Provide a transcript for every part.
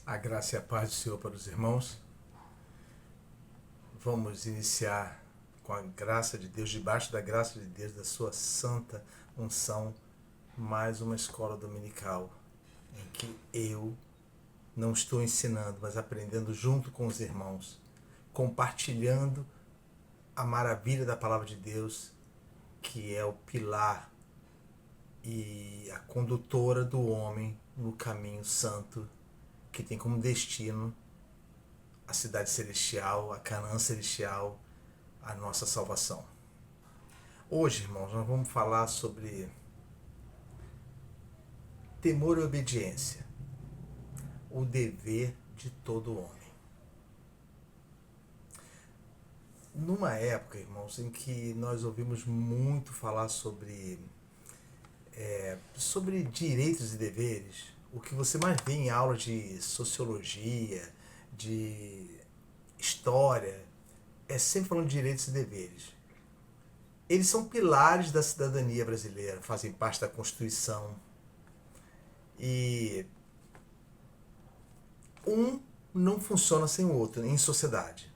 A graça e a paz do Senhor para os irmãos. Vamos iniciar com a graça de Deus, debaixo da graça de Deus, da sua santa unção, mais uma escola dominical em que eu não estou ensinando, mas aprendendo junto com os irmãos, compartilhando a maravilha da palavra de Deus, que é o pilar e a condutora do homem no caminho santo, que tem como destino a cidade celestial, a Canaã celestial, a nossa salvação. Hoje, irmãos, nós vamos falar sobre temor e obediência, o dever de todo homem. Numa época, irmãos, em que nós ouvimos muito falar sobre direitos e deveres, o que você mais vê em aula de sociologia, de história, é sempre falando de direitos e deveres. Eles são pilares da cidadania brasileira, fazem parte da Constituição. E um não funciona sem o outro em sociedade.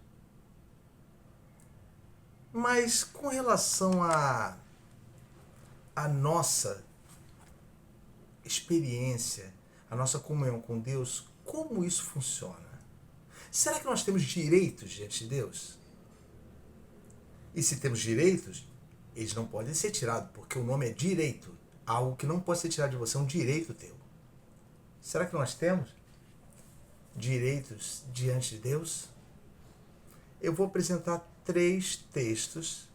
Mas com relação à nossa experiência, a nossa comunhão com Deus, como isso funciona? Será que nós temos direitos diante de Deus? E se temos direitos, eles não podem ser tirados, porque o nome é direito. Algo que não pode ser tirado de você é um direito teu. Será que nós temos direitos diante de Deus? Eu vou apresentar 3 textos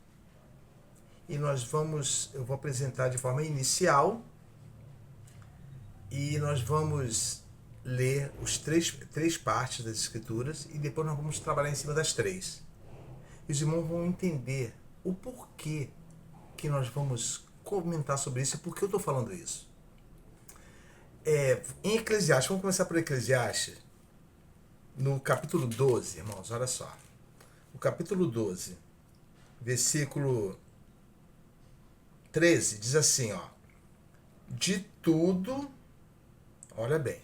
e eu vou apresentar de forma inicial e nós vamos ler os três partes das escrituras e depois nós vamos trabalhar em cima das 3. E os irmãos vão entender o porquê que nós vamos comentar sobre isso e por que eu estou falando isso. Em Eclesiastes, vamos começar por Eclesiastes, no capítulo 12, irmãos, olha só. O capítulo 12, versículo 13, diz assim, ó. De tudo, olha bem,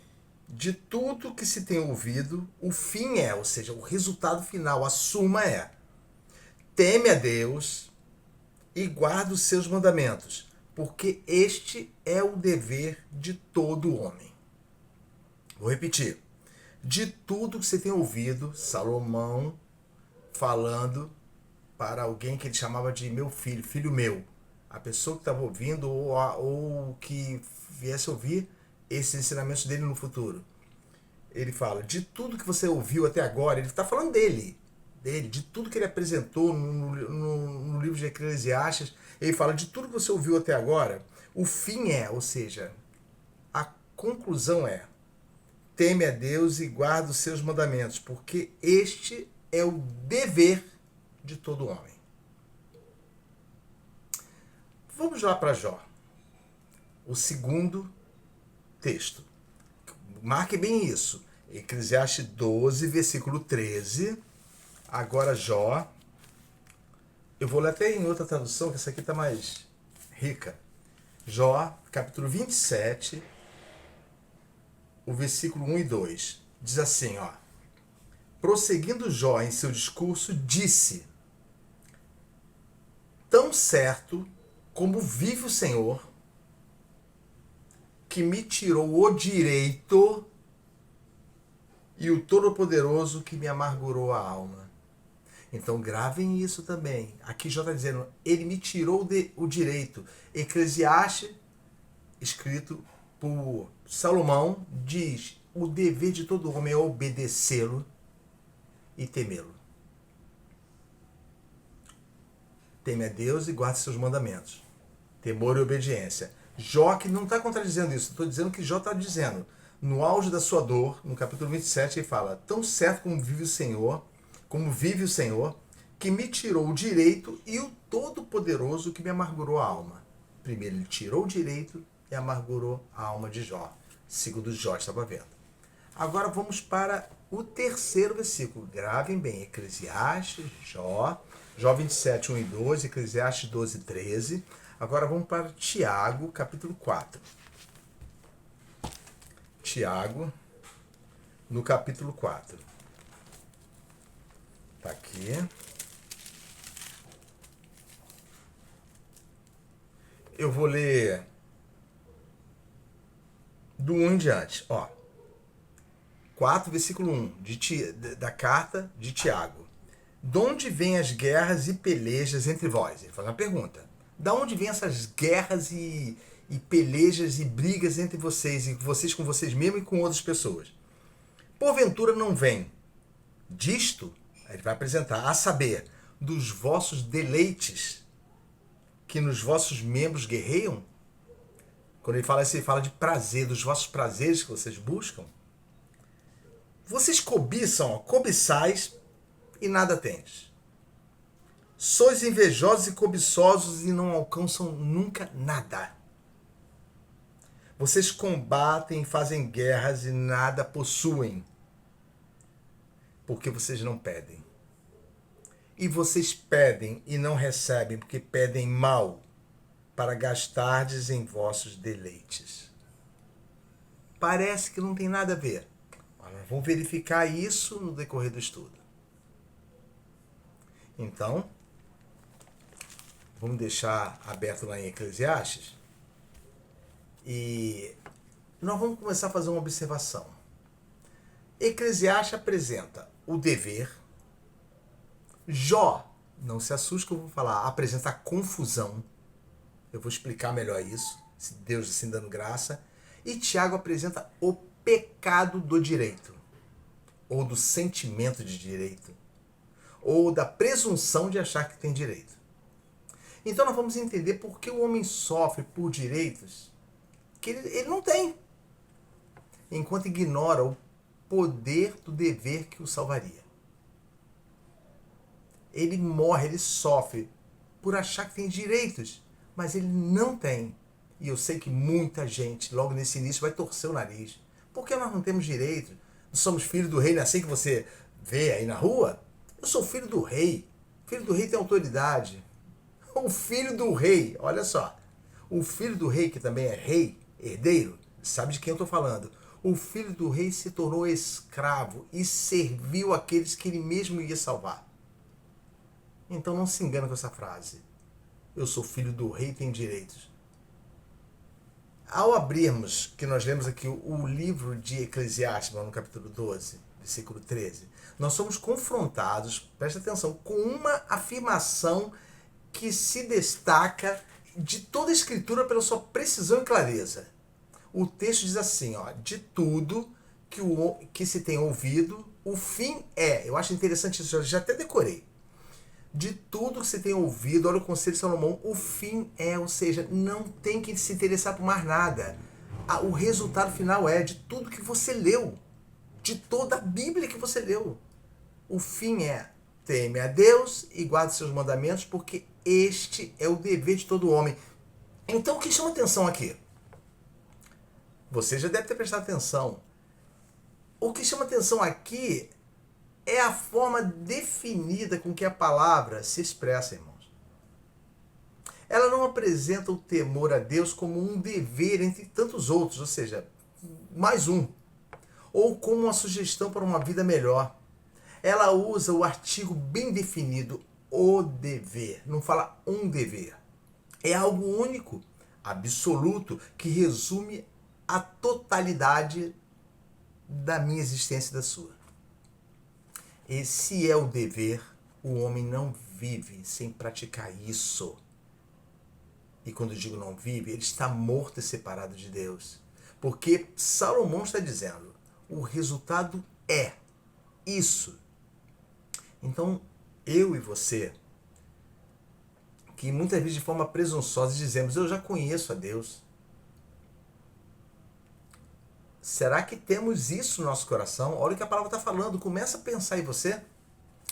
de tudo que se tem ouvido, o fim é, ou seja, o resultado final, a suma é: teme a Deus e guarda os seus mandamentos, porque este é o dever de todo homem. Vou repetir. De tudo que você tem ouvido, Salomão falando para alguém que ele chamava de meu filho, filho meu. A pessoa que estava ouvindo ou que viesse ouvir esses ensinamentos dele no futuro. Ele fala, de tudo que você ouviu até agora, ele está falando dele, de tudo que ele apresentou no livro de Eclesiastes, ele fala, de tudo que você ouviu até agora, o fim é, ou seja, a conclusão é: teme a Deus e guarda os seus mandamentos, porque este é o dever de todo homem. Vamos lá para Jó, o segundo texto. Marque bem isso. Eclesiastes 12, versículo 13. Agora Jó. Eu vou ler até em outra tradução, que essa aqui está mais rica. Jó, capítulo 27, o versículo 1 e 2. Diz assim, ó. Prosseguindo Jó em seu discurso, disse: tão certo como vive o Senhor, que me tirou o direito, e o Todo-Poderoso que me amargurou a alma. Então gravem isso também. Aqui Jó está dizendo, ele me tirou o direito. Eclesiastes, escrito por Salomão, diz, o dever de todo homem é obedecê-lo e temê-lo. Teme a Deus e guarde seus mandamentos. Temor e obediência. Jó que não está contradizendo isso. Estou dizendo que Jó está dizendo. No auge da sua dor, no capítulo 27, ele fala, tão certo como vive o Senhor, que me tirou o direito e o Todo-Poderoso que me amargurou a alma. Primeiro ele tirou o direito e amargurou a alma de Jó. Segundo Jó estava vendo. Agora vamos para o terceiro versículo. Gravem bem. Eclesiastes, Jó 27, 1 e 2, Eclesiastes 12, 13. Agora vamos para Tiago, capítulo 4. Tiago, no capítulo 4. Tá aqui. Eu vou ler do 1 em diante. Ó, 4, versículo 1, da carta de Tiago. De onde vêm as guerras e pelejas entre vós? Ele faz uma pergunta. Da onde vêm essas guerras e pelejas e brigas entre vocês, e vocês com vocês mesmos e com outras pessoas? Porventura não vem disto, ele vai apresentar, a saber, dos vossos deleites, que nos vossos membros guerreiam? Quando ele fala assim, ele fala de prazer, dos vossos prazeres que vocês buscam. Vocês cobiçam, ó, cobiçais e nada tendes. Sois invejosos e cobiçosos e não alcançam nunca nada. Vocês combatem e fazem guerras e nada possuem, porque vocês não pedem. E vocês pedem e não recebem, porque pedem mal, para gastardes em vossos deleites. Parece que não tem nada a ver. Mas nós vamos verificar isso no decorrer do estudo. Então, vamos deixar aberto lá em Eclesiastes. E nós vamos começar a fazer uma observação. Eclesiastes apresenta o dever. Jó, não se assuste que eu vou falar, apresenta a confusão. Eu vou explicar melhor isso, se Deus assim dando graça. E Tiago apresenta o pecado do direito, ou do sentimento de direito, ou da presunção de achar que tem direito. Então nós vamos entender por que o homem sofre por direitos que ele não tem, enquanto ignora o poder do dever que o salvaria. Ele morre, ele sofre por achar que tem direitos, mas ele não tem. E eu sei que muita gente, logo nesse início, vai torcer o nariz. Por que nós não temos direitos? Nós somos filhos do rei, não é assim que você vê aí na rua? Eu sou filho do rei. Filho do rei tem autoridade. O filho do rei, olha só. O filho do rei, que também é rei, herdeiro, sabe de quem eu estou falando? O filho do rei se tornou escravo e serviu aqueles que ele mesmo ia salvar. Então não se engane com essa frase. Eu sou filho do rei e tenho direitos. Ao abrirmos, que nós lemos aqui o livro de Eclesiastes, no capítulo 12, versículo 13, nós somos confrontados, presta atenção, com uma afirmação que se destaca de toda a Escritura pela sua precisão e clareza. O texto diz assim, ó, de tudo que se tem ouvido, o fim é. Eu acho interessante isso, eu já até decorei. De tudo que você tem ouvido, olha o conselho de Salomão, o fim é, ou seja, não tem que se interessar por mais nada. O resultado final é de tudo que você leu, de toda a Bíblia que você leu. O fim é, teme a Deus e guarde seus mandamentos, porque este é o dever de todo homem. Então o que chama atenção aqui? Você já deve ter prestado atenção. O que chama atenção aqui é a forma definida com que a palavra se expressa, irmãos. Ela não apresenta o temor a Deus como um dever entre tantos outros, ou seja, mais um, ou como uma sugestão para uma vida melhor. Ela usa o artigo bem definido, o dever, não fala um dever. É algo único, absoluto, que resume a totalidade da minha existência e da sua. Esse é o dever, o homem não vive sem praticar isso. E quando eu digo não vive, ele está morto e separado de Deus. Porque Salomão está dizendo, o resultado é isso. Então, eu e você, que muitas vezes de forma presunçosa dizemos, eu já conheço a Deus. Será que temos isso no nosso coração? Olha o que a palavra está falando. Começa a pensar em você.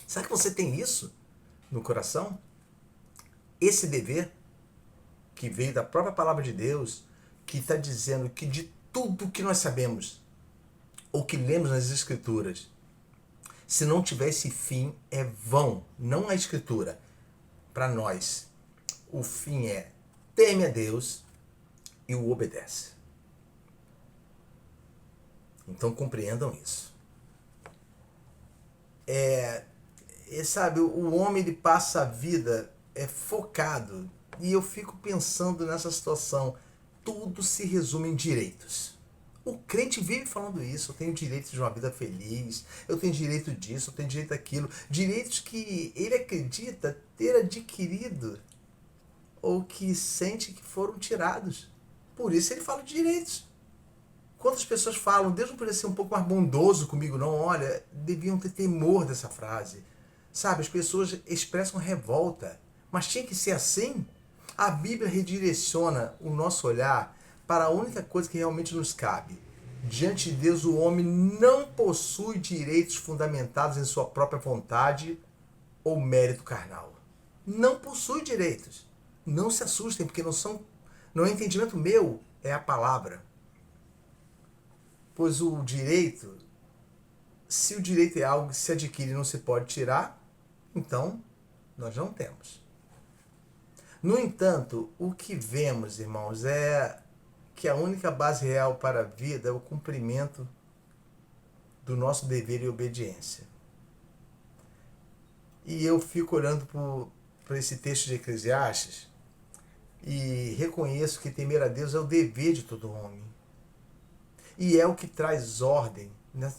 Será que você tem isso no coração? Esse dever que veio da própria palavra de Deus, que está dizendo que de tudo que nós sabemos, ou que lemos nas Escrituras, se não tiver esse fim, é vão. Não a Escritura. Para nós, o fim é teme a Deus e o obedece. Então compreendam isso. sabe, o homem ele passa a vida focado. E eu fico pensando nessa situação. Tudo se resume em direitos. O crente vive falando isso. Eu tenho direito de uma vida feliz. Eu tenho direito disso. Eu tenho direito daquilo. Direitos que ele acredita ter adquirido ou que sente que foram tirados. Por isso ele fala de direitos. Quantas pessoas falam, Deus não poderia ser um pouco mais bondoso comigo, não? Olha, deviam ter temor dessa frase. Sabe, as pessoas expressam revolta. Mas tinha que ser assim? A Bíblia redireciona o nosso olhar para a única coisa que realmente nos cabe. Diante de Deus, o homem não possui direitos fundamentados em sua própria vontade ou mérito carnal. Não possui direitos. Não se assustem, porque não é entendimento meu, é a palavra. Pois o direito, se o direito é algo que se adquire e não se pode tirar, então nós não temos. No entanto, o que vemos, irmãos, é que a única base real para a vida é o cumprimento do nosso dever e obediência. E eu fico olhando para esse texto de Eclesiastes e reconheço que temer a Deus é o dever de todo homem. E é o que traz ordem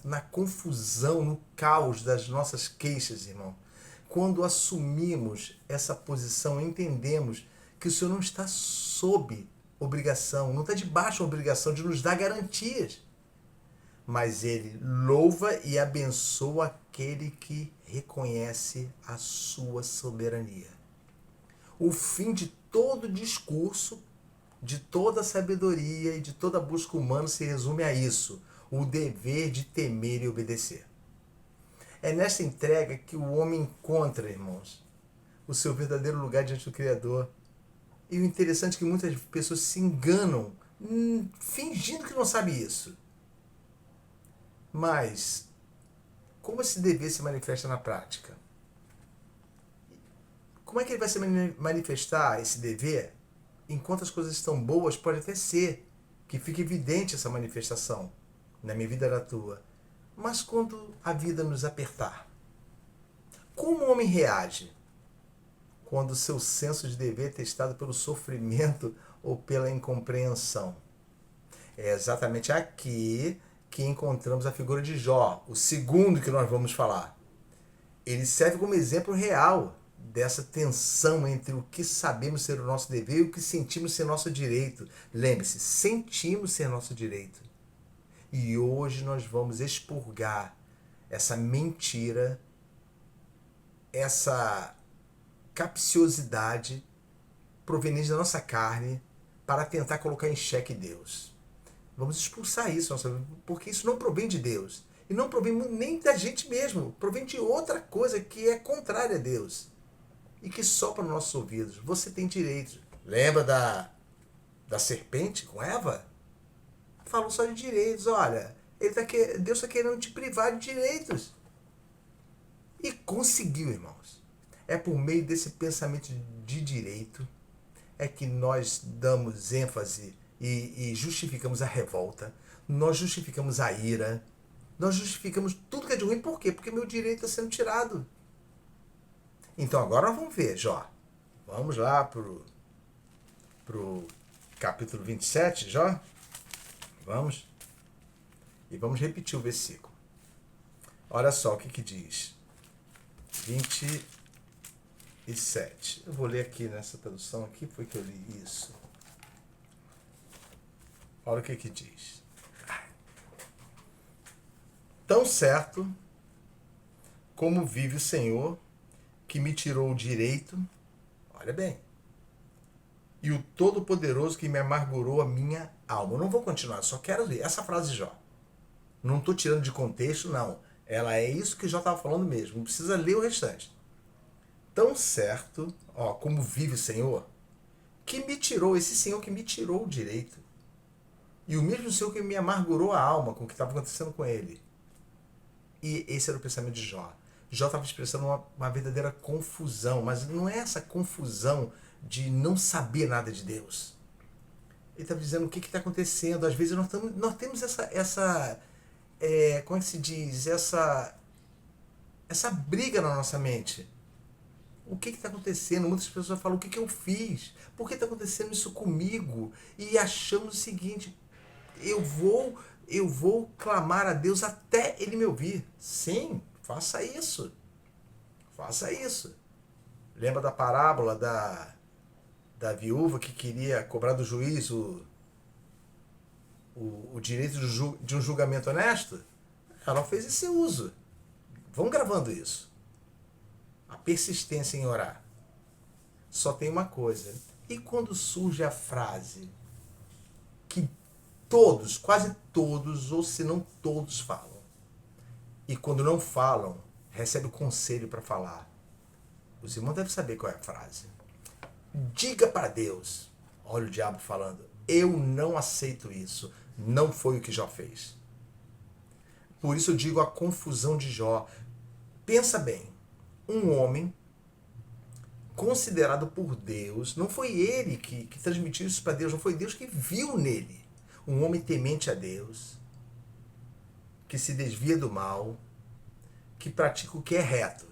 na confusão, no caos das nossas queixas, irmão. Quando assumimos essa posição, entendemos que o Senhor não está sob obrigação, não está debaixo da obrigação de nos dar garantias. Mas Ele louva e abençoa aquele que reconhece a sua soberania. O fim de todo discurso, de toda sabedoria e de toda busca humana se resume a isso: o dever de temer e obedecer. É nessa entrega que o homem encontra, irmãos, o seu verdadeiro lugar diante do Criador. E o interessante é que muitas pessoas se enganam, fingindo que não sabe isso. Mas, como esse dever se manifesta na prática? Como é que ele vai se manifestar, esse dever? Enquanto as coisas estão boas, pode até ser que fique evidente essa manifestação na minha vida e na tua. Mas quando a vida nos apertar, como o homem reage quando o seu senso de dever é testado pelo sofrimento ou pela incompreensão? É exatamente aqui que encontramos a figura de Jó, o segundo que nós vamos falar. Ele serve como exemplo real dessa tensão entre o que sabemos ser o nosso dever e o que sentimos ser nosso direito. Lembre-se, sentimos ser nosso direito. E hoje nós vamos expurgar essa mentira, essa capciosidade proveniente da nossa carne para tentar colocar em xeque Deus. Vamos expulsar isso, porque isso não provém de Deus. E não provém nem da gente mesmo. Provém de outra coisa que é contrária a Deus. E que sopra nos nossos ouvidos. Você tem direitos. Lembra da serpente com Eva? Falou só de direitos. Olha, Deus está querendo te privar de direitos. E conseguiu, irmãos. É por meio desse pensamento de direito é que nós damos ênfase e justificamos a revolta. Nós justificamos a ira. Nós justificamos tudo que é de ruim. Por quê? Porque meu direito está sendo tirado. Então agora nós vamos ver, Jó. Vamos lá pro capítulo 27, Jó. Vamos. E vamos repetir o versículo. Olha só o que diz. 27. Eu vou ler aqui nessa tradução aqui, foi que eu li isso. Olha o que diz. Tão certo como vive o Senhor, que me tirou o direito, olha bem, e o Todo-Poderoso que me amargurou a minha alma. Eu não vou continuar, só quero ler essa frase de Jó. Não estou tirando de contexto, não. Ela é isso que Jó estava falando mesmo. Não precisa ler o restante. Tão certo, como vive o Senhor, que me tirou, esse Senhor que me tirou o direito. E o mesmo Senhor que me amargurou a alma com o que estava acontecendo com ele. E esse era o pensamento de Jó. Jó estava expressando uma verdadeira confusão, mas não é essa confusão de não saber nada de Deus. Ele estava dizendo o que está acontecendo. Às vezes nós temos essa como é que se diz? essa briga na nossa mente. O que está acontecendo? Muitas pessoas falam, o que eu fiz? Por que está acontecendo isso comigo? E achamos o seguinte, eu vou clamar a Deus até Ele me ouvir. Sim, faça isso. Faça isso. Lembra da parábola da viúva que queria cobrar do juiz o direito de um julgamento honesto? Ela fez esse uso. Vão gravando isso. A persistência em orar. Só tem uma coisa. E quando surge a frase que todos, quase todos, ou se não todos falam, e quando não falam, recebe o conselho para falar. Os irmãos devem saber qual é a frase. Diga para Deus. Olha o diabo falando. Eu não aceito isso. Não foi o que Jó fez. Por isso eu digo a confusão de Jó. Pensa bem. Um homem considerado por Deus, não foi ele que transmitiu isso para Deus, não foi Deus que viu nele. Um homem temente a Deus, que se desvia do mal, que pratica o que é reto.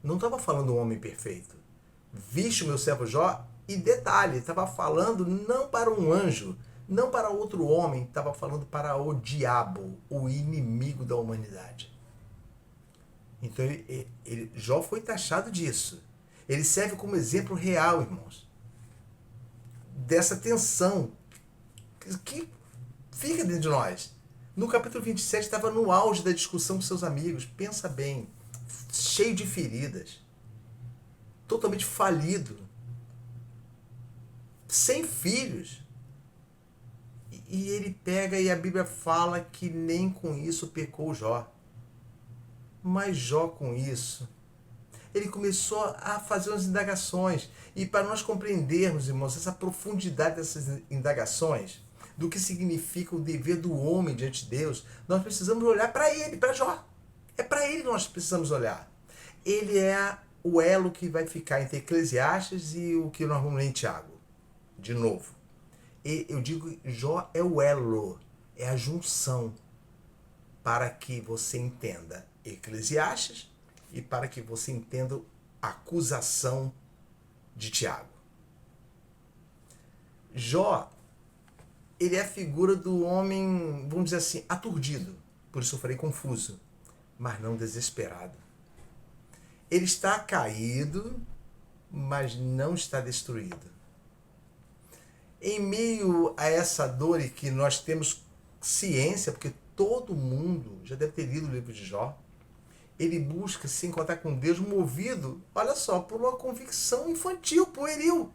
Não estava falando um homem perfeito. Viste o meu servo Jó, e detalhe, estava falando não para um anjo, não para outro homem, estava falando para o diabo, o inimigo da humanidade. Então Jó foi taxado disso. Ele serve como exemplo real, irmãos, dessa tensão que fica dentro de nós. No capítulo 27 estava no auge da discussão com seus amigos. Pensa bem, cheio de feridas, totalmente falido, sem filhos. E ele pega e a Bíblia fala que nem com isso pecou Jó. Mas Jó com isso, ele começou a fazer umas indagações. E para nós compreendermos, irmãos, essa profundidade dessas indagações, do que significa o dever do homem diante de Deus, nós precisamos olhar para ele, para Jó. É para ele que nós precisamos olhar. Ele é o elo que vai ficar entre Eclesiastes e o que nós vamos ler em Tiago. De novo. E eu digo, Jó é o elo, é a junção para que você entenda Eclesiastes e para que você entenda a acusação de Tiago. Jó, ele é a figura do homem, vamos dizer assim, aturdido. Por isso eu falei confuso, mas não desesperado. Ele está caído, mas não está destruído. Em meio a essa dor e que nós temos ciência, porque todo mundo já deve ter lido o livro de Jó, ele busca se encontrar com Deus movido, olha só, por uma convicção infantil, pueril.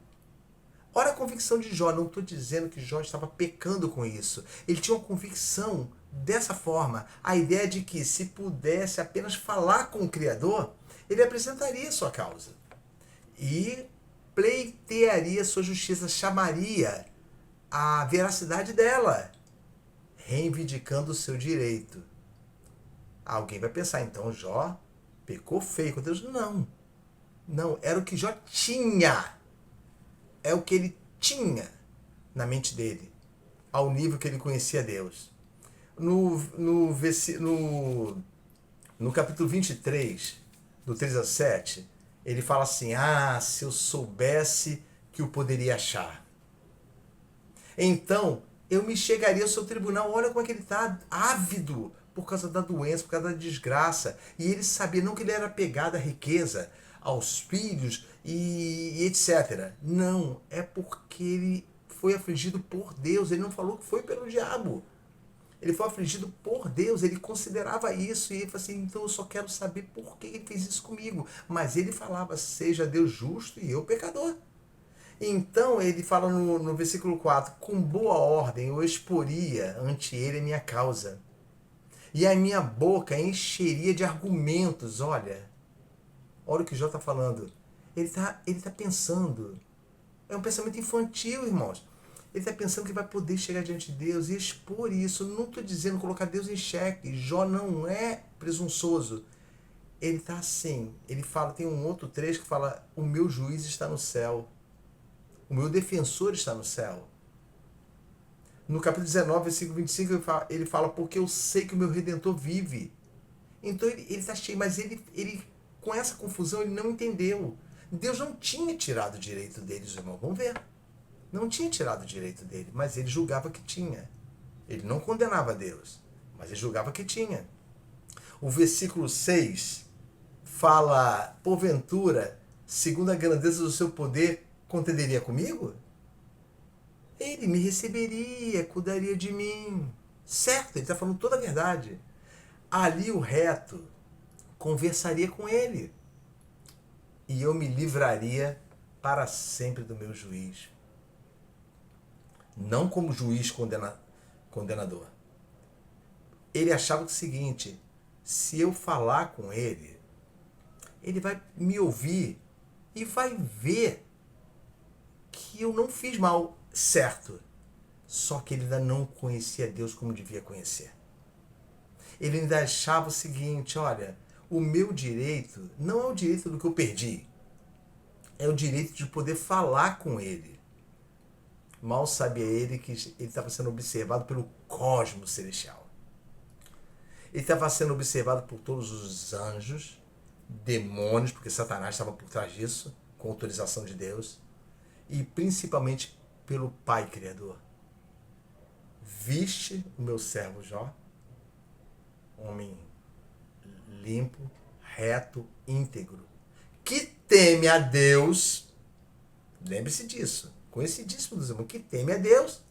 Olha a convicção de Jó, não estou dizendo que Jó estava pecando com isso. Ele tinha uma convicção dessa forma, a ideia de que se pudesse apenas falar com o Criador, ele apresentaria sua causa. E pleitearia sua justiça, chamaria a veracidade dela, reivindicando o seu direito. Alguém vai pensar, então Jó pecou feio com Deus? Não. Não, era o que Jó tinha. É o que ele tinha na mente dele, ao nível que ele conhecia Deus. No capítulo 23, do 3 a 7, ele fala assim, se eu soubesse que o poderia achar. Então, eu me chegaria ao seu tribunal, olha como é que ele está ávido por causa da doença, por causa da desgraça. E ele sabia não que ele era apegado à riqueza, aos filhos e etc. Não, é porque ele foi afligido por Deus. Ele não falou que foi pelo diabo. Ele foi afligido por Deus, ele considerava isso, e ele falou assim, então eu só quero saber por que ele fez isso comigo. Mas ele falava, seja Deus justo e eu pecador. Então ele fala no versículo 4, com boa ordem eu exporia ante ele a minha causa, e a minha boca encheria de argumentos. Olha o que Jó está falando. Ele tá pensando, é um pensamento infantil, irmãos. Ele está pensando que vai poder chegar diante de Deus e expor isso. Eu não estou dizendo colocar Deus em xeque. Jó não é presunçoso. Ele está assim. Ele fala, tem um outro trecho que fala, o meu juiz está no céu. O meu defensor está no céu. No capítulo 19, versículo 25, ele fala, porque eu sei que o meu Redentor vive. Então ele está cheio, mas ele, com essa confusão, ele não entendeu. Deus não tinha tirado o direito deles, irmão. Vamos ver. Não tinha tirado o direito dele, mas ele julgava que tinha. Ele não condenava Deus, mas ele julgava que tinha. O versículo 6 fala: porventura, segundo a grandeza do seu poder, contenderia comigo? Ele me receberia, cuidaria de mim. Certo, ele está falando toda a verdade. Ali o reto conversaria com ele. E eu me livraria para sempre do meu juiz. Não como juiz condenador. Ele achava o seguinte: se eu falar com ele, ele vai me ouvir e vai ver que eu não fiz mal. Certo. Só que ele ainda não conhecia Deus como devia conhecer. Ele ainda achava o seguinte: olha, o meu direito não é o direito do que eu perdi. É o direito de poder falar com ele. Mal sabia ele que ele estava sendo observado pelo cosmos celestial. Ele estava sendo observado por todos os anjos, demônios, porque Satanás estava por trás disso, com autorização de Deus, e principalmente pelo Pai Criador. Viste o meu servo Jó, homem limpo, reto, íntegro, que teme a Deus, lembre-se disso, conhecidíssimo dos irmãos, que teme a Deus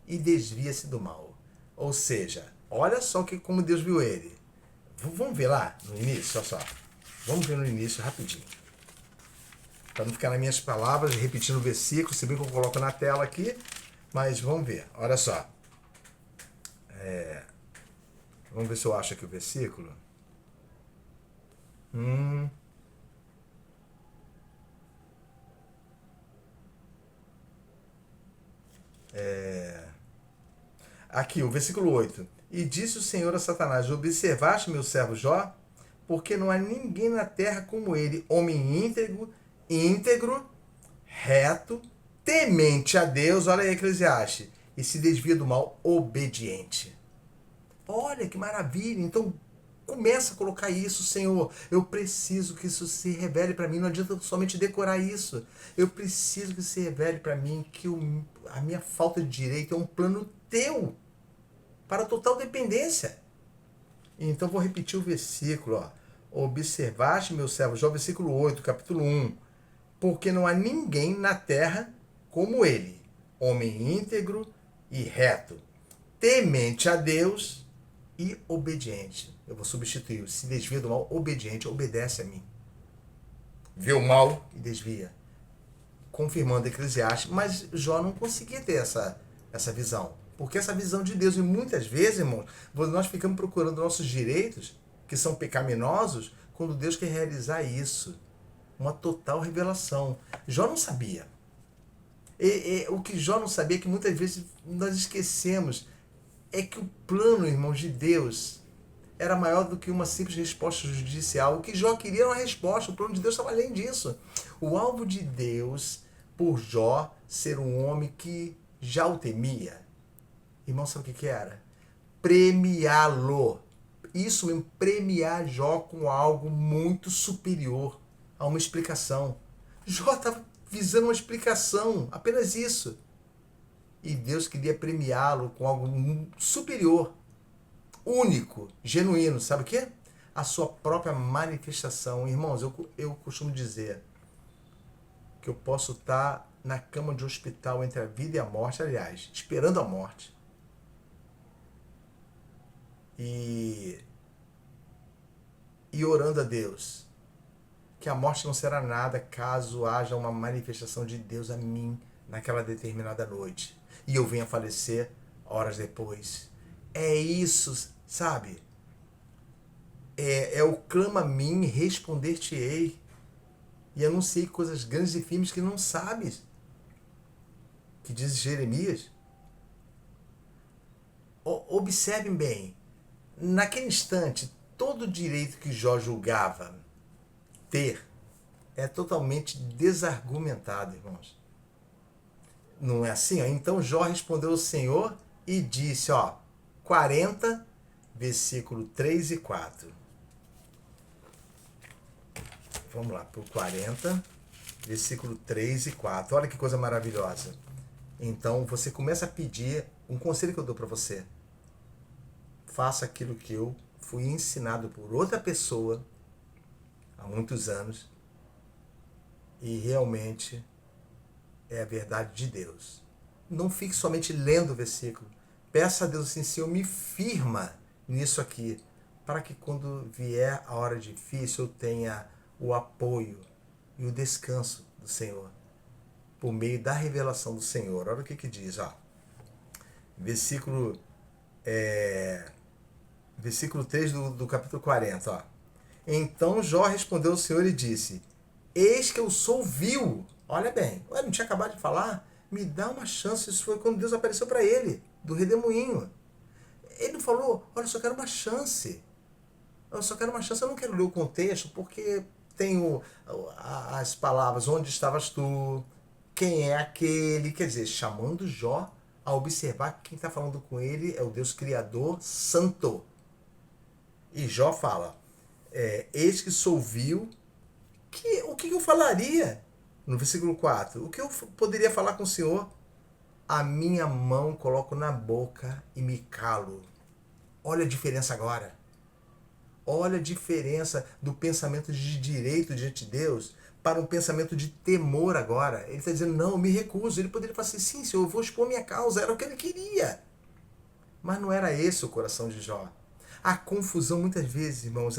e desvia-se do mal. Ou seja, olha só como Deus viu ele. Vamos ver lá no início, olha só. Vamos ver no início rapidinho. Para não ficar nas minhas palavras, repetindo o versículo, se bem que eu coloco na tela aqui, mas vamos ver, olha só. Vamos ver se eu acho aqui o versículo. Aqui, o versículo 8. E disse o Senhor a Satanás: observaste meu servo Jó? Porque não há ninguém na terra como ele, homem íntegro, reto, temente a Deus, olha aí Eclesiastes, e se desvia do mal, obediente. Olha que maravilha! Então começa a colocar isso, Senhor. Eu preciso que isso se revele para mim. Não adianta somente decorar isso. Eu preciso que se revele para mim que a minha falta de direito é um plano teu para total dependência. Então vou repetir o versículo. Ó. Observaste, meu servo Jó, versículo 8, capítulo 1. Porque não há ninguém na terra como ele, homem íntegro e reto, temente a Deus e obediente. Eu vou substituir. Se desvia do mal, obediente, obedece a mim. Vê o mal e desvia. Confirmando Eclesiastes, mas Jó não conseguia ter essa visão. Porque essa visão de Deus, e muitas vezes, irmãos, nós ficamos procurando nossos direitos, que são pecaminosos, quando Deus quer realizar isso. Uma total revelação. Jó não sabia. O que Jó não sabia, que muitas vezes nós esquecemos, é que o plano, irmãos, de Deus era maior do que uma simples resposta judicial. O que Jó queria era uma resposta, o plano de Deus estava além disso. O alvo de Deus, por Jó ser um homem que já o temia, irmão, sabe o que era? Premiá-lo. Isso mesmo, premiar Jó com algo muito superior a uma explicação. Jó estava visando uma explicação, apenas isso. E Deus queria premiá-lo com algo superior, único, genuíno. Sabe o quê? A sua própria manifestação. Irmãos, eu costumo dizer que eu posso estar na cama de um hospital entre a vida e a morte, aliás, esperando a morte. E orando a Deus que a morte não será nada caso haja uma manifestação de Deus a mim naquela determinada noite e eu venha falecer horas depois. É isso, sabe? É o clama a mim, responder-te-ei. E anunciei coisas grandes e firmes que não sabes. Que diz Jeremias. Observem bem. Naquele instante, todo o direito que Jó julgava ter é totalmente desargumentado, irmãos. Não é assim? Ó? Então Jó respondeu ao Senhor e disse, 40, versículo 3 e 4. vamos lá, para o 40, versículo 3 e 4. Olha que coisa maravilhosa. Então você começa a pedir um conselho que eu dou para você. Faça aquilo que eu fui ensinado por outra pessoa há muitos anos e realmente é a verdade de Deus. Não fique somente lendo o versículo. Peça a Deus assim, Senhor, me firma nisso aqui, para que quando vier a hora difícil eu tenha o apoio e o descanso do Senhor, por meio da revelação do Senhor. Olha o que diz, ó. Versículo 3 do capítulo 40, ó. Então Jó respondeu ao Senhor e disse, eis que eu sou vil. Olha bem, eu não tinha acabado de falar? Me dá uma chance. Isso foi quando Deus apareceu para ele, do redemoinho. Ele não falou, olha, eu só quero uma chance. Eu só quero uma chance. Eu não quero ler o contexto, porque tem as palavras, onde estavas tu, quem é aquele, quer dizer, chamando Jó a observar que quem está falando com ele é o Deus Criador Santo. E Jó fala, eis que sou vil, o que eu falaria? No versículo 4, o que eu poderia falar com o Senhor? A minha mão coloco na boca e me calo. Olha a diferença agora. Olha a diferença do pensamento de direito diante de Deus para um pensamento de temor agora. Ele está dizendo, não, eu me recuso. Ele poderia falar assim, sim, Senhor, eu vou expor minha causa. Era o que ele queria. Mas não era esse o coração de Jó. A confusão, muitas vezes, irmãos,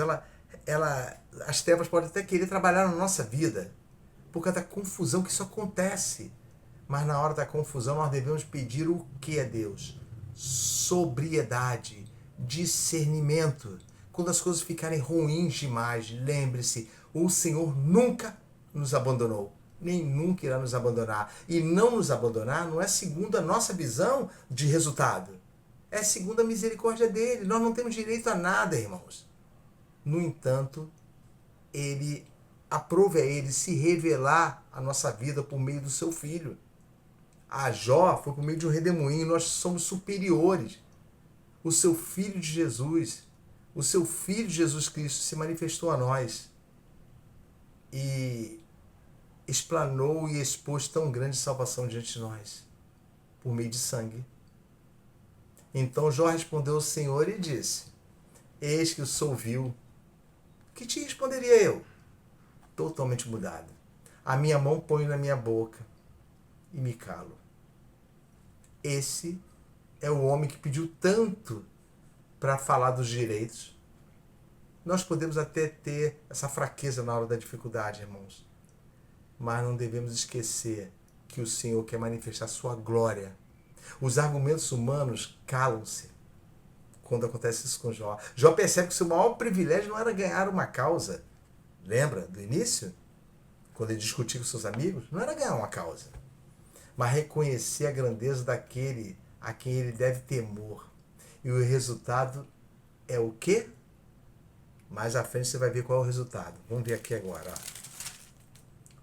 as trevas podem até querer trabalhar na nossa vida, por causa da confusão que isso acontece. Mas na hora da confusão nós devemos pedir o que a Deus? Sobriedade, discernimento. Quando as coisas ficarem ruins demais, lembre-se, o Senhor nunca nos abandonou, nem nunca irá nos abandonar. E não nos abandonar não é segundo a nossa visão de resultado, é segundo a misericórdia dele. Nós não temos direito a nada, irmãos. No entanto, aprove a ele se revelar a nossa vida por meio do seu filho. A Jó foi por meio de um redemoinho. Nós somos superiores. O seu filho de Jesus, o seu filho de Jesus Cristo se manifestou a nós e explanou e expôs tão grande salvação diante de nós, por meio de sangue. Então Jó respondeu ao Senhor e disse, eis que eu sou vil. Que te responderia eu? Totalmente mudado. A minha mão ponho na minha boca e me calo. Esse é o homem que pediu tanto para falar dos direitos. Nós podemos até ter essa fraqueza na hora da dificuldade, irmãos. Mas não devemos esquecer que o Senhor quer manifestar sua glória. Os argumentos humanos calam-se quando acontece isso com Jó. Jó percebe que o seu maior privilégio não era ganhar uma causa. Lembra do início? Quando ele discutia com seus amigos? Não era ganhar uma causa, mas reconhecer a grandeza daquele a quem ele deve temor. E o resultado é o quê? Mais à frente você vai ver qual é o resultado. Vamos ver aqui agora.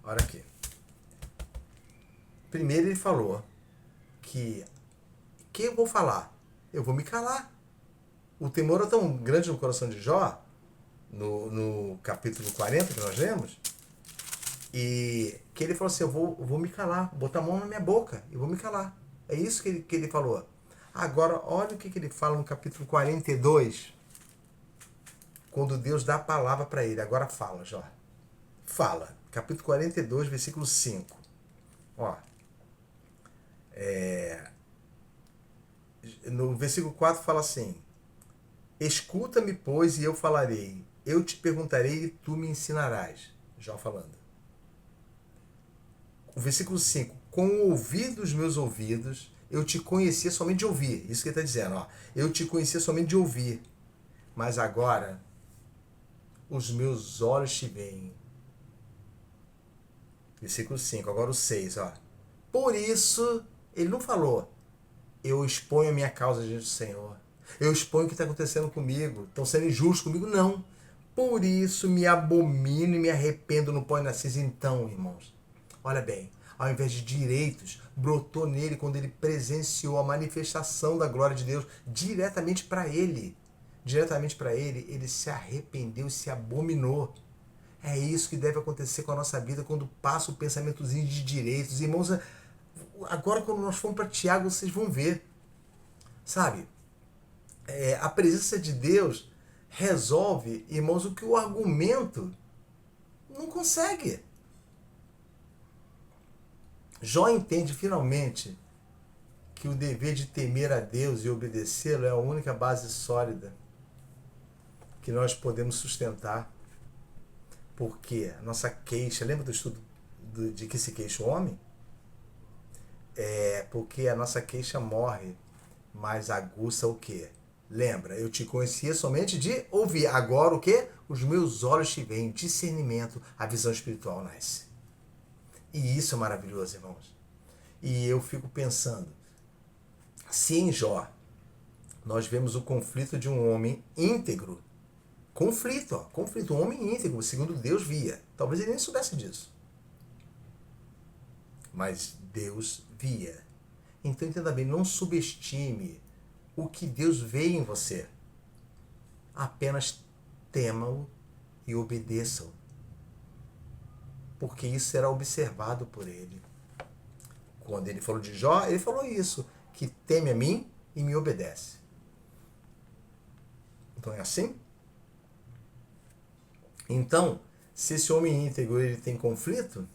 Ó. Olha aqui. Primeiro ele falou que eu vou falar? Eu vou me calar. O temor é tão grande no coração de Jó, no capítulo 40 que nós lemos, e que ele falou assim, eu vou me calar, botar a mão na minha boca, eu vou me calar. É isso que ele falou. Agora, olha o que ele fala no capítulo 42, quando Deus dá a palavra para ele. Agora fala, Jó. Fala. Capítulo 42, versículo 5. Ó. No versículo 4 fala assim, escuta-me, pois, e eu falarei. Eu te perguntarei e tu me ensinarás. Jó falando. O versículo 5. Com o ouvir dos meus ouvidos, eu te conhecia somente de ouvir. Isso que ele está dizendo. Ó. Eu te conhecia somente de ouvir. Mas agora, os meus olhos te veem. Versículo 5. Agora o 6. Ó. Por isso, ele não falou, eu exponho a minha causa diante do Senhor. Eu exponho o que está acontecendo comigo. Estão sendo injustos comigo? Não. Por isso me abomino e me arrependo no pó e na cinza. Então, irmãos, olha bem, ao invés de direitos, brotou nele quando ele presenciou a manifestação da glória de Deus diretamente para ele. Diretamente para ele, ele se arrependeu e se abominou. É isso que deve acontecer com a nossa vida quando passa o pensamentozinho de direitos. Irmãos, agora quando nós formos para Tiago, vocês vão ver. Sabe? A presença de Deus resolve, irmãos, o que o argumento não consegue. Jó entende finalmente que o dever de temer a Deus e obedecê-lo é a única base sólida que nós podemos sustentar. Porque a nossa queixa, lembra do estudo de que se queixa o homem? É porque a nossa queixa morre, mas aguça o quê? Lembra, eu te conhecia somente de ouvir. Agora o quê? Os meus olhos te veem, discernimento, a visão espiritual nasce. E isso é maravilhoso, irmãos. E eu fico pensando, se em Jó nós vemos o conflito de um homem íntegro, conflito, um homem íntegro, segundo Deus via. Talvez ele nem soubesse disso. Mas Deus via. Então entenda bem, não subestime o que Deus vê em você. Apenas tema-o e obedeça-o. Porque isso será observado por ele. Quando ele falou de Jó, ele falou isso, que teme a mim e me obedece. Então é assim? Então, se esse homem íntegro ele tem conflito,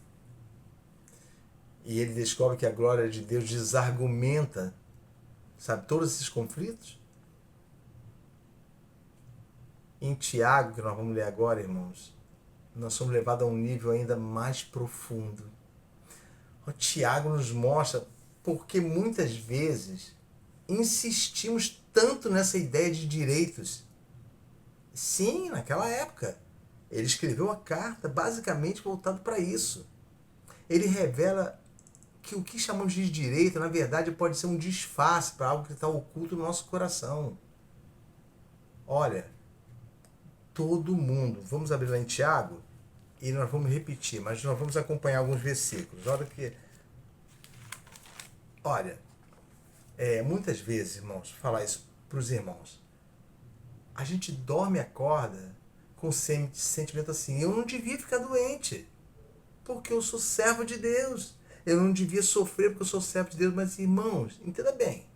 e ele descobre que a glória de Deus desargumenta, sabe, todos esses conflitos, em Tiago, que nós vamos ler agora, irmãos, nós somos levados a um nível ainda mais profundo. O Tiago nos mostra porque muitas vezes insistimos tanto nessa ideia de direitos. Sim, naquela época. Ele escreveu a carta basicamente voltado para isso. Ele revela que o que chamamos de direito, na verdade, pode ser um disfarce para algo que está oculto no nosso coração. Olha, todo mundo, vamos abrir lá em Tiago e nós vamos repetir, mas nós vamos acompanhar alguns versículos. Olha, muitas vezes, irmãos, falar isso para os irmãos, a gente dorme e acorda com sentimento assim, eu não devia ficar doente, porque eu sou servo de Deus. Eu não devia sofrer porque eu sou servo de Deus. Mas, irmãos, entenda bem.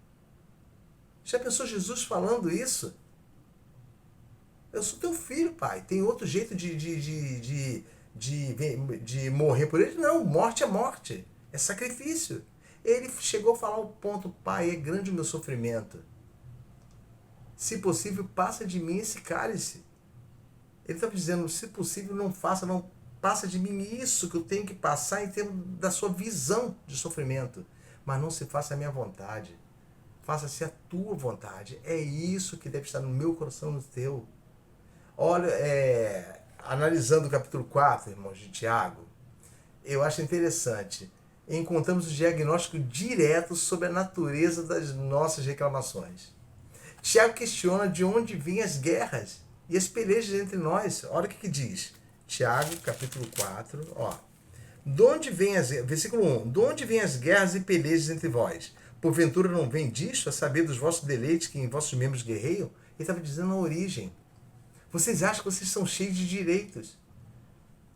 Já pensou Jesus falando isso? Eu sou teu filho, pai. Tem outro jeito de morrer por ele? Não, morte é morte. É sacrifício. Ele chegou a falar o ponto, pai, é grande o meu sofrimento. Se possível, passa de mim esse cálice. Ele estava dizendo, se possível, não passa de mim isso que eu tenho que passar em termos da sua visão de sofrimento. Mas não se faça a minha vontade. Faça-se a tua vontade. É isso que deve estar no meu coração, no teu. Olha, analisando o capítulo 4, irmãos, de Tiago, eu acho interessante. Encontramos o diagnóstico direto sobre a natureza das nossas reclamações. Tiago questiona de onde vêm as guerras e as pelejas entre nós. Olha o que diz. Tiago, capítulo 4, ó. Versículo 1. De onde vêm as guerras e pelejas entre vós? Porventura não vem disto, a saber dos vossos deleites que em vossos membros guerreiam? Ele estava dizendo a origem. Vocês acham que vocês são cheios de direitos?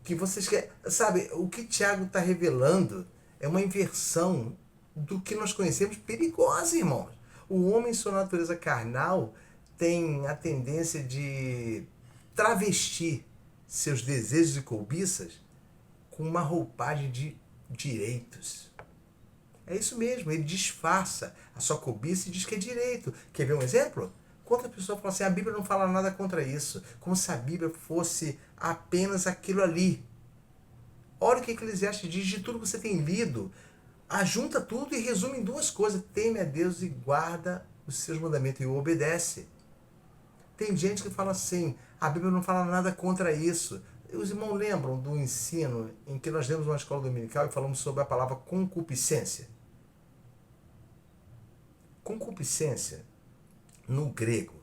Que vocês querem... Sabe, o que Tiago está revelando é uma inversão do que nós conhecemos perigosa, irmãos. O homem, em sua natureza carnal, tem a tendência de travestir seus desejos e cobiças com uma roupagem de direitos. É isso mesmo, ele disfarça a sua cobiça e diz que é direito. Quer ver um exemplo? Quando a pessoa fala assim, a Bíblia não fala nada contra isso, como se a Bíblia fosse apenas aquilo ali. Olha o que Eclesiastes diz de tudo que você tem lido. Ajunta tudo e resume em duas coisas. Teme a Deus e guarda os seus mandamentos e o obedece. Tem gente que fala assim, a Bíblia não fala nada contra isso. Os irmãos lembram do ensino em que nós demos uma escola dominical e falamos sobre a palavra concupiscência? Concupiscência, no grego,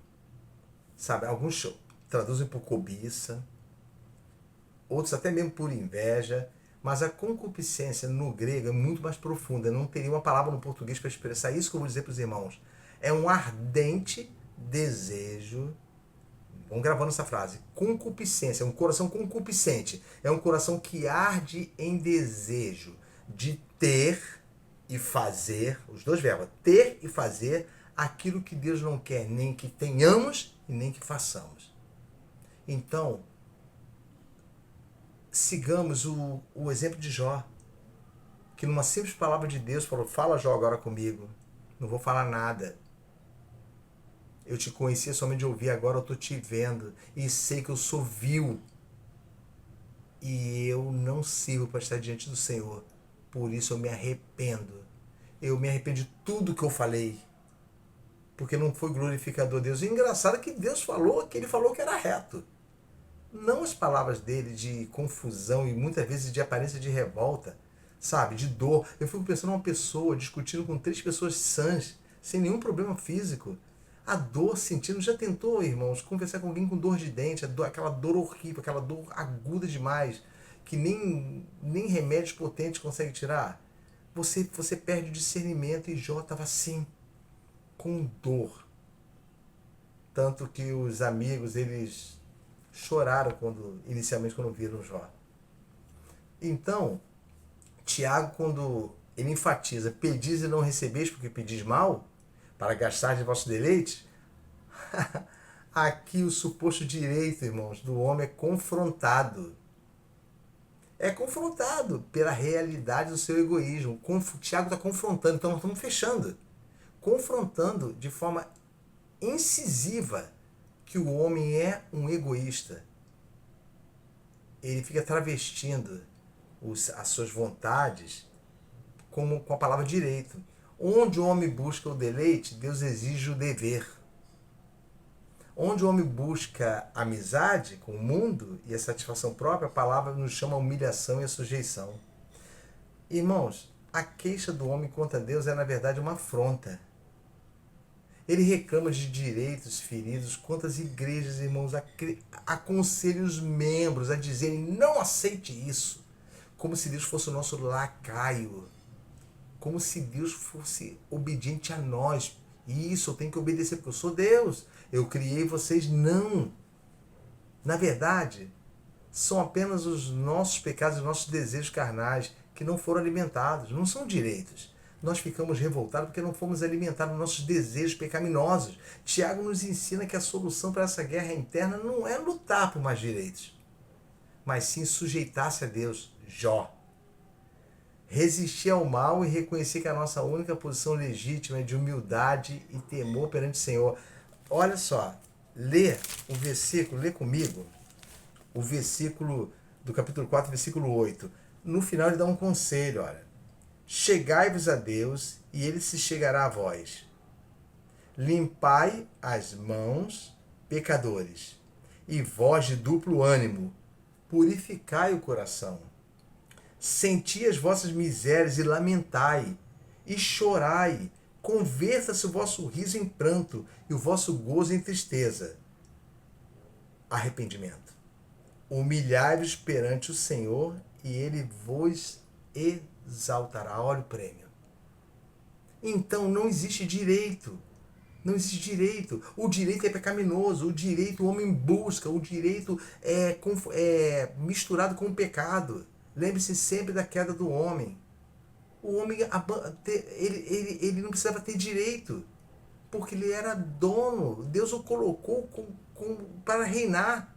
sabe, alguns traduzem por cobiça, outros até mesmo por inveja, mas a concupiscência no grego é muito mais profunda. Não teria uma palavra no português para expressar isso que eu vou dizer para os irmãos. É um ardente desejo Vamos gravando essa frase. Concupiscência, é um coração concupiscente. É um coração que arde em desejo de ter e fazer, os dois verbos, ter e fazer aquilo que Deus não quer, nem que tenhamos e nem que façamos. Então, sigamos o exemplo de Jó, que numa simples palavra de Deus falou: fala, Jó, agora comigo. Não vou falar nada. Eu te conhecia somente de ouvir, agora eu estou te vendo e sei que eu sou vil e eu não sirvo para estar diante do Senhor. Por isso eu me arrependo. Eu me arrependo de tudo que eu falei, porque não foi glorificador a Deus. E engraçado que Deus falou que ele falou que era reto. Não as palavras dele de confusão e muitas vezes de aparência de revolta, sabe, de dor. Eu fico pensando uma pessoa discutindo com 3 pessoas sãs, sem nenhum problema físico. A dor sentindo, já tentou, irmãos, conversar com alguém com dor de dente, aquela dor horrível, aquela dor aguda demais, que nem remédios potentes consegue tirar? Você perde o discernimento e Jó estava assim, com dor. Tanto que os amigos, eles choraram inicialmente quando viram Jó. Então, Tiago, quando ele enfatiza, pedis e não recebeis porque pedis mal, para gastar de vosso deleite, aqui o suposto direito, irmãos, do homem é confrontado. É confrontado pela realidade do seu egoísmo. Tiago está confrontando, então nós estamos fechando. Confrontando de forma incisiva que o homem é um egoísta. Ele fica travestindo as suas vontades com a palavra direito. Onde o homem busca o deleite, Deus exige o dever. Onde o homem busca amizade com o mundo e a satisfação própria, a palavra nos chama a humilhação e a sujeição. Irmãos, a queixa do homem contra Deus é, na verdade, uma afronta. Ele reclama de direitos feridos contra as igrejas, irmãos, aconselha os membros a dizerem: não aceite isso, como se Deus fosse o nosso lacaio, como se Deus fosse obediente a nós. Isso, eu tenho que obedecer porque eu sou Deus, eu criei vocês. Não. Na verdade, são apenas os nossos pecados, os nossos desejos carnais que não foram alimentados, não são direitos. Nós ficamos revoltados porque não fomos alimentados nos nossos desejos pecaminosos. Tiago nos ensina que a solução para essa guerra interna não é lutar por mais direitos, mas sim sujeitar-se a Deus. Jó. Resistir ao mal e reconhecer que a nossa única posição legítima é de humildade e temor perante o Senhor. Olha só, lê o versículo, lê comigo, o versículo do capítulo 4, versículo 8. No final ele dá um conselho, olha. Chegai-vos a Deus e ele se chegará a vós. Limpai as mãos, pecadores, e vós de duplo ânimo, purificai o coração. Senti as vossas misérias e lamentai, e chorai. Converta-se o vosso riso em pranto e o vosso gozo em tristeza. Arrependimento. Humilhai-vos perante o Senhor e ele vos exaltará. Olha o prêmio. Então não existe direito. Não existe direito. O direito é pecaminoso. O direito o homem busca. O direito é misturado com o pecado. Lembre-se sempre da queda do homem. O homem, ele não precisava ter direito, porque ele era dono. Deus o colocou para reinar.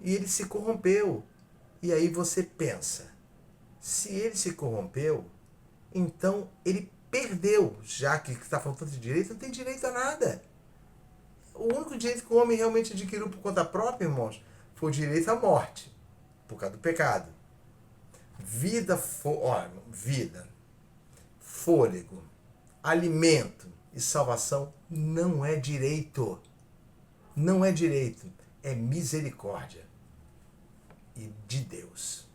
E ele se corrompeu. E aí você pensa, se ele se corrompeu, então ele perdeu. Já que está faltando de direito, não tem direito a nada. O único direito que o homem realmente adquiriu por conta própria, irmãos, foi o direito à morte, por causa do pecado. Vida, fôlego, alimento e salvação não é direito. Não é direito, é misericórdia e de Deus.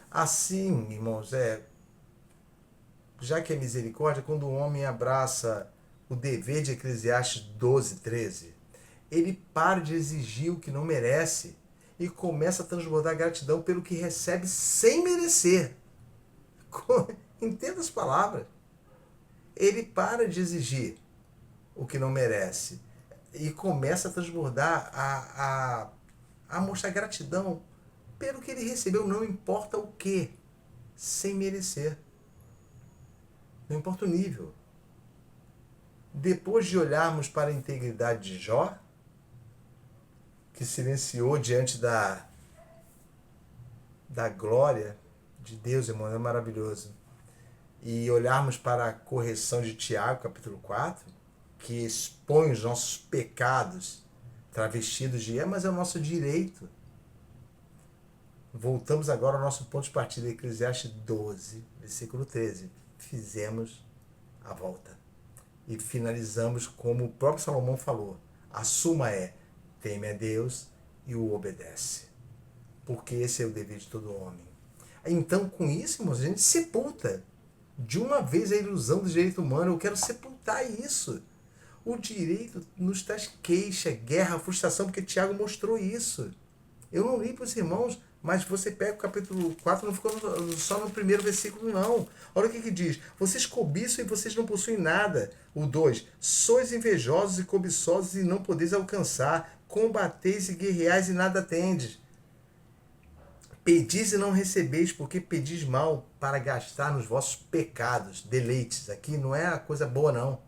Assim, irmãos, já que é misericórdia, quando o homem abraça o dever de Eclesiastes 12:13, ele para de exigir o que não merece e começa a transbordar gratidão pelo que recebe sem merecer. Entenda as palavras. Ele para de exigir o que não merece. e começa a transbordar, a mostrar gratidão pelo que ele recebeu, não importa o que, sem merecer. Não importa o nível. Depois de olharmos para a integridade de Jó, que silenciou diante da glória de Deus, irmão, é maravilhoso. E olharmos para a correção de Tiago, capítulo 4, que expõe os nossos pecados travestidos de mas é o nosso direito. Voltamos agora ao nosso ponto de partida, Eclesiastes 12, versículo 13. Fizemos a volta. E finalizamos como o próprio Salomão falou. A suma é, teme a Deus e o obedece. Porque esse é o dever de todo homem. Então, com isso, irmãos, a gente sepulta de uma vez a ilusão do direito humano. Eu quero sepultar isso. O direito nos traz queixa, guerra, frustração, porque Tiago mostrou isso. Eu não li para os irmãos, mas você pega o capítulo 4, não ficou só no primeiro versículo, não. Olha o que diz. Vocês cobiçam e vocês não possuem nada. O 2. Sois invejosos e cobiçosos e não podeis alcançar. Combateis e guerreais e nada tendes. Pedis e não recebeis, porque pedis mal para gastar nos vossos pecados, deleites. Aqui não é a coisa boa, não.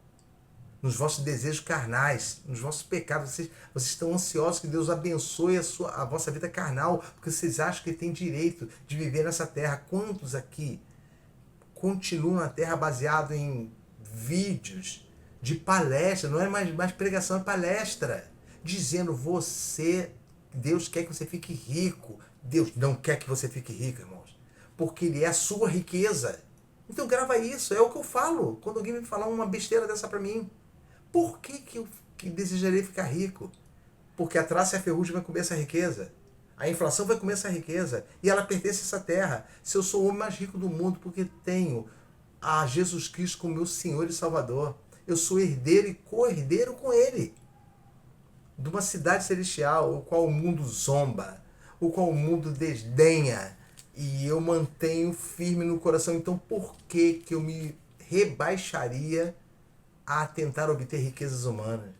Nos vossos desejos carnais, nos vossos pecados. Vocês estão ansiosos que Deus abençoe a vossa vida carnal, porque vocês acham que tem direito de viver nessa terra. Quantos aqui continuam na terra baseado em vídeos de palestra, não é mais pregação, é palestra, dizendo Deus quer que você fique rico. Deus não quer que você fique rico, irmãos, porque Ele é a sua riqueza. Então grava isso, é o que eu falo quando alguém me falar uma besteira dessa para mim. Por que eu desejarei ficar rico? Porque a traça e a ferrugem vai comer essa riqueza. A inflação vai comer essa riqueza. E ela pertence a essa terra. Se eu sou o homem mais rico do mundo porque tenho a Jesus Cristo como meu Senhor e Salvador, eu sou herdeiro e co-herdeiro com Ele. De uma cidade celestial, o qual o mundo zomba, o qual o mundo desdenha. E eu mantenho firme no coração. Então por que eu me rebaixaria a tentar obter riquezas humanas?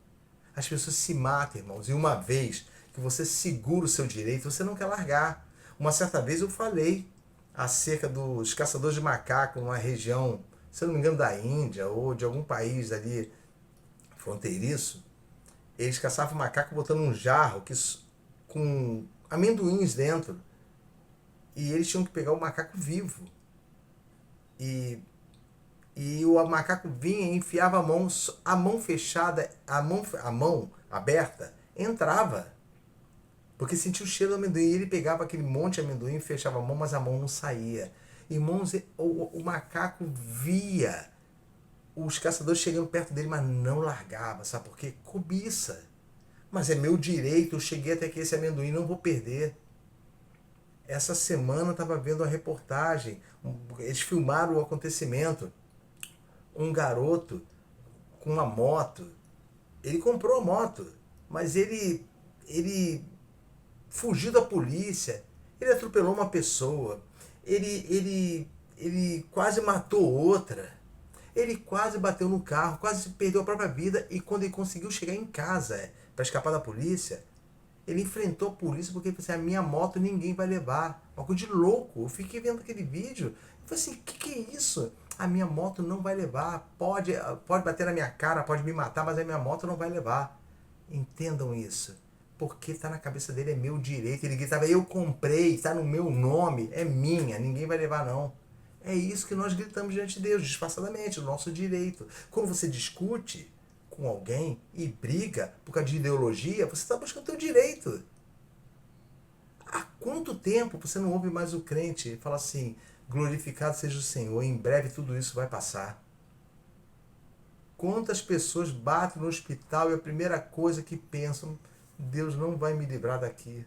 As pessoas se matam, irmãos. E uma vez que você segura o seu direito, você não quer largar. Uma certa vez eu falei acerca dos caçadores de macaco numa região, se eu não me engano, da Índia ou de algum país ali fronteiriço. Eles caçavam macaco botando um jarro com amendoins dentro. E eles tinham que pegar o macaco vivo. E o macaco vinha e enfiava a mão fechada, a mão aberta, entrava. Porque sentia o cheiro do amendoim. E ele pegava aquele monte de amendoim, fechava a mão, mas a mão não saía. Irmãos, o macaco via os caçadores chegando perto dele, mas não largava. Sabe por quê? Cobiça. Mas é meu direito, eu cheguei até aqui esse amendoim, não vou perder. Essa semana eu estava vendo uma reportagem, eles filmaram o acontecimento. Um garoto com uma moto, ele comprou a moto, mas ele fugiu da polícia, ele atropelou uma pessoa, ele quase matou outra, ele quase bateu no carro, quase perdeu a própria vida, e quando ele conseguiu chegar em casa para escapar da polícia, ele enfrentou a polícia porque ele falou assim, a minha moto ninguém vai levar. Uma coisa de louco. Eu fiquei vendo aquele vídeo e falei assim, que é isso? A minha moto não vai levar. Pode bater na minha cara, pode me matar, mas a minha moto não vai levar. Entendam isso. Porque está na cabeça dele, é meu direito. Ele gritava, eu comprei, está no meu nome, é minha, ninguém vai levar não. É isso que nós gritamos diante de Deus, disfarçadamente, o nosso direito. Quando você discute com alguém e briga por causa de ideologia, você está buscando o teu direito. Há quanto tempo você não ouve mais o crente falar assim, glorificado seja o Senhor, em breve tudo isso vai passar? Quantas pessoas batem no hospital e a primeira coisa que pensam, Deus não vai me livrar daqui.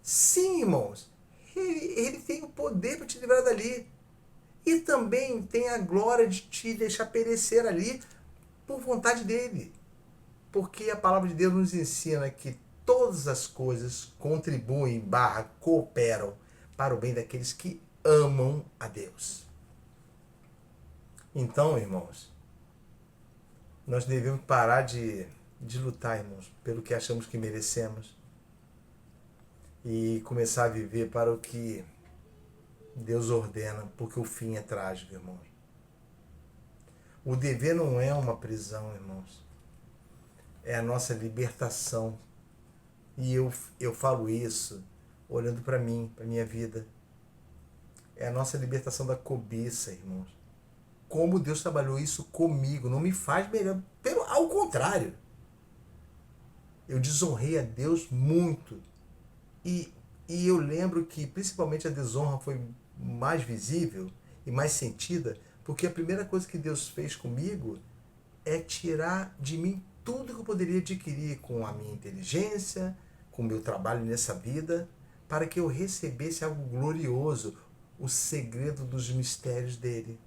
Sim, irmãos, ele tem o poder para te livrar dali. E também tem a glória de te deixar perecer ali por vontade dele. Porque a palavra de Deus nos ensina que todas as coisas contribuem, cooperam para o bem daqueles que amam a Deus. Então, irmãos, nós devemos parar de de lutar, irmãos, pelo que achamos que merecemos e começar a viver para o que Deus ordena, porque o fim é trágico, irmãos. O dever não é uma prisão, irmãos. É a nossa libertação. E eu falo isso olhando para mim, para minha vida. É a nossa libertação da cobiça, irmãos. Como Deus trabalhou isso comigo, não me faz melhor. Ao contrário, eu desonrei a Deus muito. E, e eu lembro que principalmente a desonra foi mais visível e mais sentida, porque a primeira coisa que Deus fez comigo é tirar de mim tudo que eu poderia adquirir com a minha inteligência, com o meu trabalho nessa vida, para que eu recebesse algo glorioso, o segredo dos mistérios dele.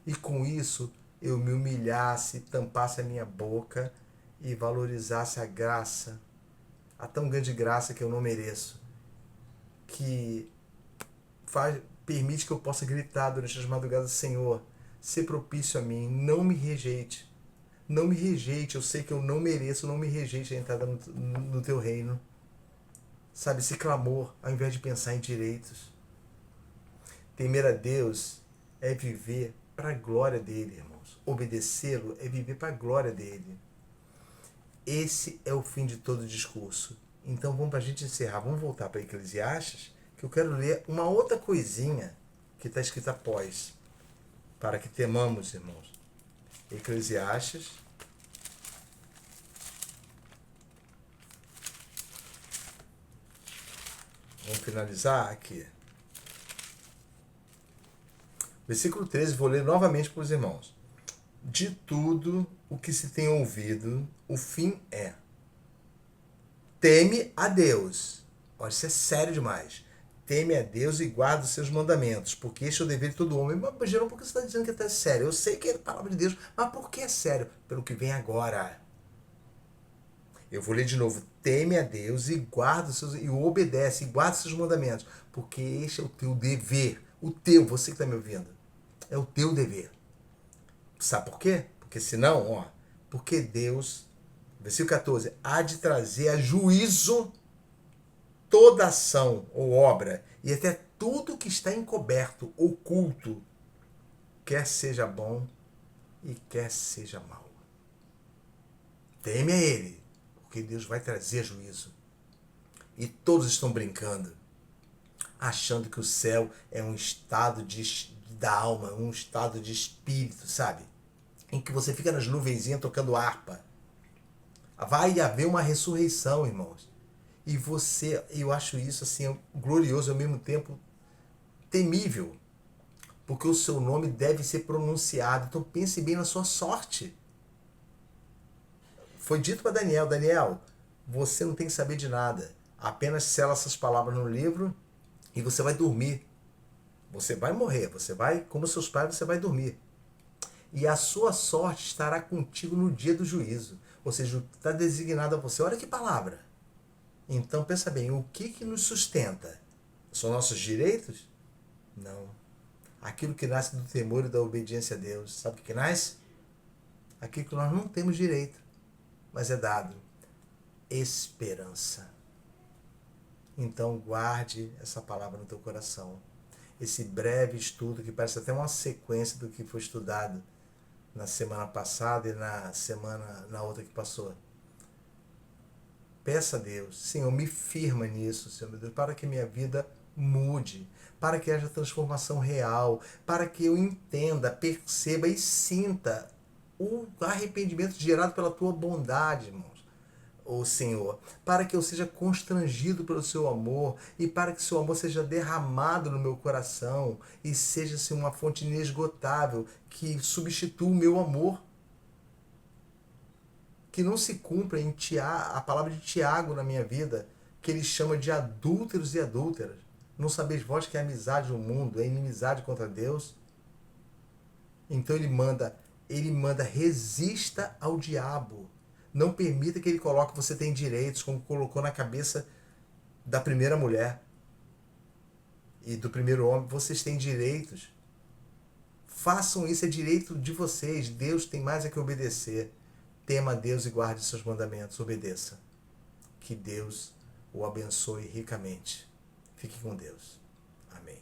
E com isso eu me humilhasse, tampasse a minha boca e valorizasse a graça, a tão grande graça que eu não mereço, que permite que eu possa gritar durante as madrugadas: Senhor, ser propício a mim, não me rejeite. Não me rejeite, eu sei que eu não mereço, não me rejeite a entrada no teu reino. Sabe, esse clamor, ao invés de pensar em direitos. Temer a Deus é viver para a glória dele, irmãos. Obedecê-lo é viver para a glória dele. Esse é o fim de todo discurso. Então vamos para a gente encerrar, vamos voltar para Eclesiastes, que eu quero ler uma outra coisinha que está escrita após, para que temamos, irmãos. Eclesiastes. Vamos finalizar aqui. Versículo 13, vou ler novamente para os irmãos. De tudo o que se tem ouvido, o fim é: teme a Deus. Olha, isso é sério demais. Teme a Deus e guarda os seus mandamentos, porque este é o dever de todo homem. Mas, Gerão, por que você está dizendo que é até sério? Eu sei que é a palavra de Deus, mas por que é sério? Pelo que vem agora. Eu vou ler de novo. Teme a Deus e guarda os seus, e obedece, e guarda os seus mandamentos, porque este é o teu dever. O teu, você que está me ouvindo. É o teu dever. Sabe por quê? Porque senão, porque Deus, versículo 14, há de trazer a juízo toda ação ou obra e até tudo que está encoberto, oculto, quer seja bom e quer seja mal. Teme a Ele, porque Deus vai trazer juízo. E todos estão brincando, achando que o céu é um estado da alma, um estado de espírito, sabe? Em que você fica nas nuvenzinhas tocando harpa. Vai haver uma ressurreição, irmãos. E eu acho isso assim glorioso, ao mesmo tempo temível, porque o seu nome deve ser pronunciado. Então pense bem na sua sorte. Foi dito para Daniel: Daniel, você não tem que saber de nada. Apenas sela essas palavras no livro e você vai dormir. Você vai morrer, você vai, como seus pais, você vai dormir. E a sua sorte estará contigo no dia do juízo. Ou seja, está designado a você. Olha que palavra. Então pensa bem, o que nos sustenta? São nossos direitos? Não. Aquilo que nasce do temor e da obediência a Deus. Sabe o que nasce? Aquilo que nós não temos direito, mas é dado. Esperança. Então guarde essa palavra no teu coração. Esse breve estudo, que parece até uma sequência do que foi estudado na semana passada e na outra que passou. Peça a Deus: Senhor, me firma nisso, Senhor meu Deus, para que minha vida mude, para que haja transformação real, para que eu entenda, perceba e sinta o arrependimento gerado pela tua bondade, irmãos. Ó Senhor, para que eu seja constrangido pelo seu amor e para que seu amor seja derramado no meu coração e seja assim, uma fonte inesgotável que substitua o meu amor. Que não se cumpra a palavra de Tiago na minha vida, que ele chama de adúlteros e adúlteras. Não sabeis vós que a amizade no mundo é inimizade contra Deus? Então ele manda, resista ao diabo. Não permita que ele coloque que você tem direitos, como colocou na cabeça da primeira mulher e do primeiro homem. Vocês têm direitos. Façam isso, é direito de vocês. Deus tem mais a que obedecer. tema a Deus e guarde seus mandamentos, obedeça. Que Deus o abençoe ricamente. Fique com Deus. Amém.